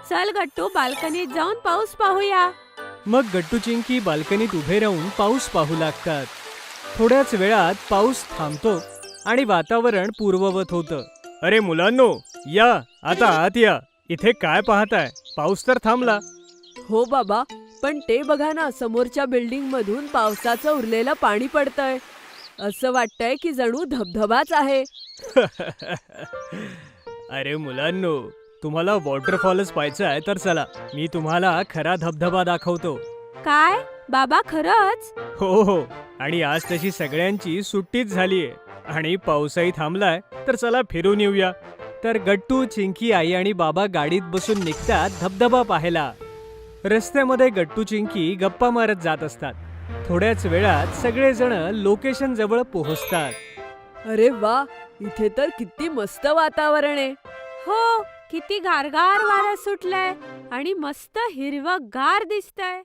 चल गट्टू, बाल्कनीत जाऊन पाऊस पाहूया. मग गट्टू चिंकी बाल्कनीत उभे राहून पाऊस पाहू लागतात. थोड्याच वेळात पाऊस थांबतो आणि वातावरण पूर्ववत होतं. अरे मुलांनो, या आता आत या. इथे काय पाहताय? पाऊस तर थांबला. हो बाबा, पण ते बघा ना, समोरच्या बिल्डिंग मधून पावसाचं उरलेलं पाणी पडतंय. असं वाटतंय की जणू धबधबाच आहे. अरे मुलांनो, तुम्हाला वॉटरफॉलच पाहायचा तर चला, मी तुम्हाला खरा धबधबा दाखवतो. काय बाबा, खरंच? हो हो, आणि आज तशी सगळ्यांची सुट्टीच झालीये आणि पावसाही थांबलाय, तर चला फिरून येऊया. तर गट्टू, चिंकी, आई आणि बाबा गाडीत बसून निघतात धबधबा पाहायला. रस्त्यामध्ये गट्टू चिंकी गप्पा मारत जात असतात. थोड्याच वेळात सगळेजण लोकेशन जवळ पोहोचतात. अरे वा, इथे तर किती मस्त वातावरण आहे. हो, किती गारगार वारा सुटलाय आणि मस्त हिरवंगार दिसतंय.